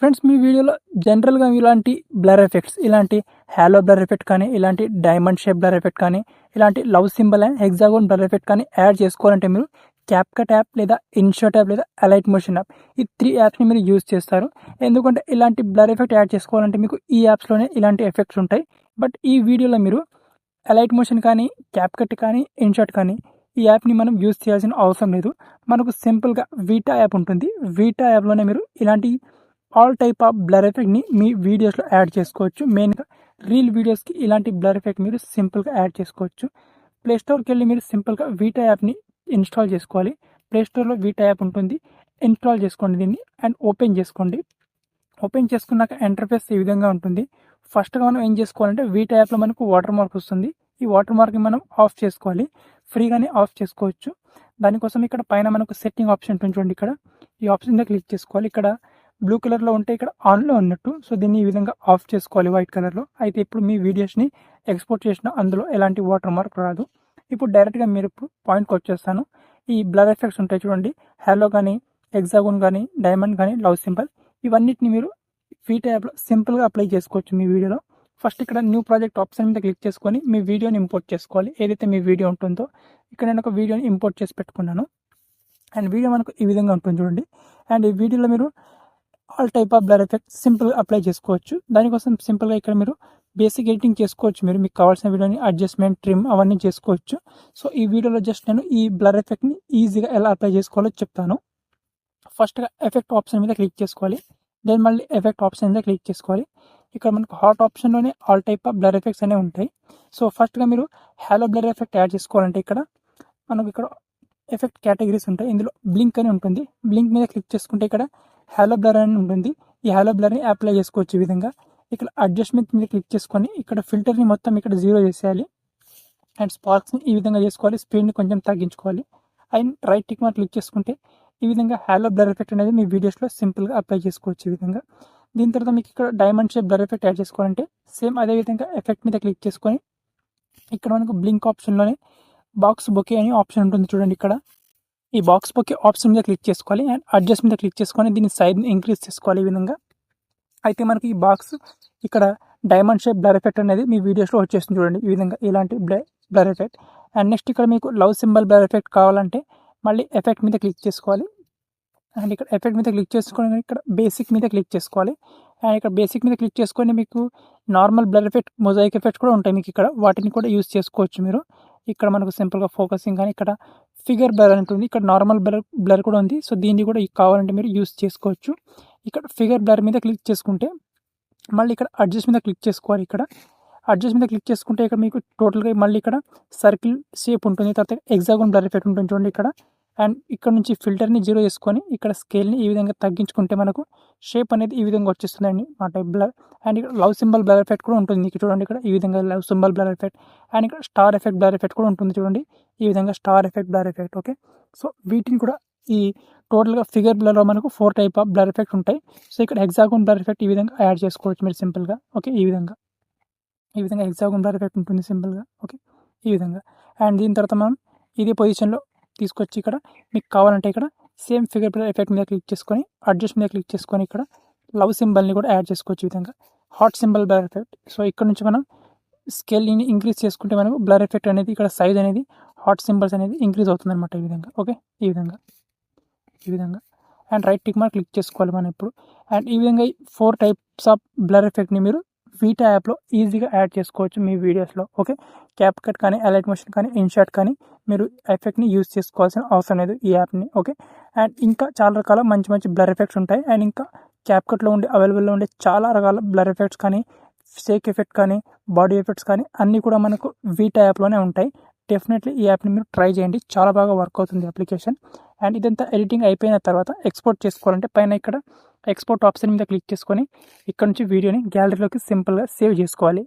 Friends మీ వీడియోలో జనరల్గా ఇలాంటి బ్లర్ ఎఫెక్ట్స్, ఇలాంటి హాలో బ్లర్ ఎఫెక్ట్ కానీ, ఇలాంటి డైమండ్ షేప్ బ్లర్ ఎఫెక్ట్ కానీ, ఇలాంటి love symbol and hexagon blur effect కానీ యాడ్ చేసుకోవాలంటే మీరు క్యాప్కట్ యాప్ లేదా ఇన్షాట్ యాప్ లేదా అలైట్ మోషన్ యాప్, ఈ 3 యాప్స్ని మీరు యూజ్ చేస్తారు. ఎందుకంటే ఇలాంటి బ్లర్ ఎఫెక్ట్ యాడ్ చేసుకోవాలంటే మీకు ఈ యాప్స్లోనే ఇలాంటి ఎఫెక్ట్స్ ఉంటాయి. బట్ ఈ వీడియోలో మీరు అలైట్ మోషన్ కానీ, క్యాప్కట్ కానీ, ఇన్షాట్ కానీ ఈ యాప్ని మనం యూజ్ చేయాల్సిన అవసరం లేదు. మనకు సింపుల్గా వీటా యాప్ ఉంటుంది. వీటా యాప్లోనే మీరు ఇలాంటి ఆల్ టైప్ ఆఫ్ బ్లర్ ఎఫెక్ట్ని మీ వీడియోస్లో యాడ్ చేసుకోవచ్చు. మెయిన్గా రీల్ వీడియోస్కి ఇలాంటి బ్లర్ ఎఫెక్ట్ మీరు సింపుల్గా యాడ్ చేసుకోవచ్చు. ప్లేస్టోర్కి వెళ్ళి మీరు సింపుల్గా వీటా యాప్ని ఇన్స్టాల్ చేసుకోవాలి. ప్లేస్టోర్లో వీటా యాప్ ఉంటుంది, ఇన్స్టాల్ చేసుకోండి దీన్ని అండ్ ఓపెన్ చేసుకోండి. ఓపెన్ చేసుకున్నాక ఇంటర్ఫేస్ ఈ విధంగా ఉంటుంది. ఫస్ట్గా మనం ఏం చేసుకోవాలంటే వీటా యాప్లో మనకు వాటర్ మార్క్ వస్తుంది. ఈ వాటర్ మార్క్ని మనం ఆఫ్ చేసుకోవాలి. ఫ్రీగానే ఆఫ్ చేసుకోవచ్చు. దానికోసం ఇక్కడ పైన మనకు సెట్టింగ్ ఆప్షన్ ఉంటుంది చూడండి. ఇక్కడ ఈ ఆప్షన్ మీద క్లిక్ చేసుకోవాలి. ఇక్కడ బ్లూ కలర్లో ఉంటే ఇక్కడ ఆన్లో ఉన్నట్టు, సో దీన్ని ఈ విధంగా ఆఫ్ చేసుకోవాలి వైట్ కలర్లో. అయితే ఇప్పుడు మీ వీడియోస్ని ఎక్స్పోర్ట్ చేసిన అందులో ఎలాంటి వాటర్ మార్క్ రాదు. ఇప్పుడు డైరెక్ట్గా మీరు ఇప్పుడు పాయింట్కి వచ్చేస్తాను. ఈ బ్లర్ ఎఫెక్ట్స్ ఉంటాయి చూడండి, హాలో కానీ, హెక్సాగోన్ కానీ, డైమండ్ కానీ, లవ్ సింబల్, ఇవన్నిటిని మీరు వీటా యాప్లో సింపుల్గా అప్లై చేసుకోవచ్చు మీ వీడియోలో. ఫస్ట్ ఇక్కడ న్యూ ప్రాజెక్ట్ ఆప్షన్ మీద క్లిక్ చేసుకొని మీ వీడియోని ఇంపోర్ట్ చేసుకోవాలి. ఏదైతే మీ వీడియో ఉంటుందో ఇక్కడ నేను ఒక వీడియోని ఇంపోర్ట్ చేసి పెట్టుకున్నాను. అండ్ వీడియో మనకు ఈ విధంగా ఉంటుంది చూడండి. అండ్ ఈ వీడియోలో మీరు all type of blur effect సింపుల్గా అప్లై చేసుకోవచ్చు. దానికోసం సింపుల్గా ఇక్కడ మీరు బేసిక్ ఎడిటింగ్ చేసుకోవచ్చు. మీకు కావాల్సిన వీడియోని అడ్జస్ట్మెంట్, ట్రిమ్ అవన్నీ చేసుకోవచ్చు. సో ఈ వీడియోలో జస్ట్ నేను ఈ బ్లర్ ఎఫెక్ట్ని ఈజీగా ఎలా అప్లై చేసుకోవాలో చెప్తాను. ఫస్ట్గా ఎఫెక్ట్ ఆప్షన్ మీద క్లిక్ చేసుకోవాలి. దెన్ మళ్ళీ ఎఫెక్ట్ ఆప్షన్ మీద క్లిక్ చేసుకోవాలి. ఇక్కడ మనకు హాట్ ఆప్షన్లోనే all type of blur effects అనేవి ఉంటాయి. సో ఫస్ట్గా మీరు హాలో బ్లర్ ఎఫెక్ట్ యాడ్ చేసుకోవాలంటే ఇక్కడ మనకు ఇక్కడ ఎఫెక్ట్ కేటగిరీస్ ఉంటాయి. ఇందులో బ్లింక్ అని ఉంటుంది. బ్లింక్ మీద క్లిక్ చేసుకుంటే ఇక్కడ హాలో బ్లర్ అని ఉంటుంది. ఈ హాలో బ్లర్ని అప్లై చేసుకోవచ్చు ఈ విధంగా. ఇక్కడ అడ్జస్ట్మెంట్ మీద క్లిక్ చేసుకొని ఇక్కడ ఫిల్టర్ని మొత్తం ఇక్కడ 0 చేసేయాలి. అండ్ స్పార్క్స్ని ఈ విధంగా చేసుకోవాలి. స్పీడ్ని కొంచెం తగ్గించుకోవాలి. అండ్ రైట్ టిక్ మీద క్లిక్ చేసుకుంటే ఈ విధంగా హాలో బ్లర్ ఎఫెక్ట్ అనేది మీ వీడియోస్లో సింపుల్గా అప్లై చేసుకోవచ్చు ఈ విధంగా. దీని తర్వాత మీకు ఇక్కడ diamond shape blur effect add చేసుకోవాలంటే సేమ్ అదే విధంగా ఎఫెక్ట్ మీద క్లిక్ చేసుకొని ఇక్కడ మనకు బ్లింక్ ఆప్షన్లోనే బాక్స్ బొకే అని ఆప్షన్ ఉంటుంది చూడండి. ఇక్కడ ఈ బాక్స్ బొకే ఆప్షన్ మీద క్లిక్ చేసుకోవాలి. అండ్ అడ్జస్ట్ మీద క్లిక్ చేసుకొని దీని సైజ్ని ఇంక్రీజ్ చేసుకోవాలి ఈ విధంగా. అయితే మనకి ఈ బాక్స్ ఇక్కడ డైమండ్ షేప్ బ్లర్ ఎఫెక్ట్ అనేది మీ వీడియోస్లో వచ్చేస్తుంది చూడండి ఈ విధంగా, ఇలాంటి బ్లర్ ఎఫెక్ట్. అండ్ నెక్స్ట్ ఇక్కడ మీకు లవ్ సింబల్ బ్లర్ ఎఫెక్ట్ కావాలంటే మళ్ళీ ఎఫెక్ట్ మీద క్లిక్ చేసుకోవాలి. అండ్ ఇక్కడ ఎఫెక్ట్ మీద క్లిక్ చేసుకొని ఇక్కడ బేసిక్ మీద క్లిక్ చేసుకోవాలి. అండ్ ఇక్కడ బేసిక్ మీద క్లిక్ చేసుకొని మీకు normal blur effect, mosaic effects కూడా ఉంటాయి మీకు ఇక్కడ, వాటిని కూడా యూజ్ చేసుకోవచ్చు మీరు. ఇక్కడ మనకు సింపుల్గా ఫోకసింగ్ కానీ ఇక్కడ ఫిగర్ బ్లర్ ఉంటుంది. ఇక్కడ నార్మల్ బ్లర్ కూడా ఉంది. సో దీన్ని కూడా కావాలంటే మీరు యూజ్ చేసుకోవచ్చు. ఇక్కడ ఫిగర్ బ్లర్ మీద క్లిక్ చేసుకుంటే మళ్ళీ ఇక్కడ అడ్జస్ట్ మీద క్లిక్ చేసుకోవాలి. ఇక్కడ అడ్జస్ట్ మీద క్లిక్ చేసుకుంటే ఇక్కడ మీకు టోటల్గా మళ్ళీ ఇక్కడ సర్కిల్ షేప్ ఉంటుంది. తర్వాత హెక్సాగోన్ బ్లర్ ఎఫెక్ట్ ఉంటుంది చూడండి ఇక్కడ. అండ్ ఇక్కడ నుంచి ఫిల్టర్ని 0 చేసుకొని ఇక్కడ స్కేల్ని ఈ విధంగా తగ్గించుకుంటే మనకు షేప్ అనేది ఈ విధంగా వచ్చేస్తుందండి మా టైప్ బ్లర్. అండ్ ఇక్కడ లవ్ సింబల్ బ్లర్ ఎఫెక్ట్ కూడా ఉంటుంది ఇక్కడ చూడండి. ఇక్కడ ఈ విధంగా love symbol blur effect. And ఇక్కడ స్టార్ ఎఫెక్ట్ బ్లర్ ఎఫెక్ట్ కూడా ఉంటుంది చూడండి ఈ విధంగా, star effect blur effect. Okay, so వీటిని కూడా ఈ టోటల్గా ఫిగర్ బ్లర్లో మనకు 4 టైప్ ఆఫ్ బ్లర్ ఎఫెక్ట్ ఉంటాయి. సో ఇక్కడ హెక్సాగోన్ బ్లర్ ఎఫెక్ట్ ఈ విధంగా యాడ్ చేసుకోవచ్చు మీరు సింపుల్గా. ఓకే, ఈ విధంగా హెక్సాగోన్ బ్లర్ ఎఫెక్ట్ ఉంటుంది సింపుల్గా. ఓకే, ఈ విధంగా. అండ్ దీని తర్వాత మనం ఇదే పొజిషన్లో తీసుకొచ్చి ఇక్కడ మీకు కావాలంటే ఇక్కడ సేమ్ ఫిగర్ బ్లర్ ఎఫెక్ట్ మీద క్లిక్ చేసుకొని అడ్జస్ట్ మీద క్లిక్ చేసుకొని ఇక్కడ లవ్ సింబల్ని కూడా యాడ్ చేసుకోవచ్చు ఈ విధంగా, hot symbol blur effect. So ఇక్కడ నుంచి మనం స్కేల్ని ఇంక్రీజ్ చేసుకుంటే మనకు బ్లర్ ఎఫెక్ట్ అనేది ఇక్కడ సైజ్ అనేది, హాట్ సింబల్స్ అనేది ఇంక్రీజ్ అవుతుంది అనమాట ఈ విధంగా. ఓకే, ఈ విధంగా. And right tick mark click చేసుకోవాలి మనం ఇప్పుడు. అండ్ ఈ విధంగా 4 టైప్స్ ఆఫ్ బ్లర్ ఎఫెక్ట్ని మీరు వీటా యాప్లో ఈజీగా యాడ్ చేసుకోవచ్చు మీ వీడియోస్లో. ఓకే, క్యాప్కట్ కానీ, అలైట్ మోషన్ కానీ, ఇన్షాట్ కానీ మీరు ఎఫెక్ట్ని యూజ్ చేసుకోవాల్సిన అవసరం లేదు ఈ యాప్ని. ఓకే, అండ్ ఇంకా చాలా రకాల మంచి బ్లర్ ఎఫెక్ట్స్ ఉంటాయి. అండ్ ఇంకా క్యాప్కట్లో అవైలబుల్లో ఉండే చాలా రకాల బ్లర్ ఎఫెక్ట్స్ కానీ, షేక్ ఎఫెక్ట్ కానీ, బాడీ ఎఫెక్ట్స్ కానీ అన్నీ కూడా మనకు వీటా యాప్లోనే ఉంటాయి. డెఫినెట్లీ ఈ యాప్ని మీరు ట్రై చేయండి, చాలా బాగా వర్క్ అవుతుంది అప్లికేషన్. అండ్ ఇదంతా ఎడిటింగ్ అయిపోయిన తర్వాత ఎక్స్పోర్ట్ చేసుకోవాలంటే పైన ఇక్కడ ఎక్స్పోర్ట్ ఆప్షన్ మీద క్లిక్ చేసుకొని ఇక్కడ నుంచి వీడియోని గ్యాలరీలోకి సింపుల్గా సేవ్ చేసుకోవాలి.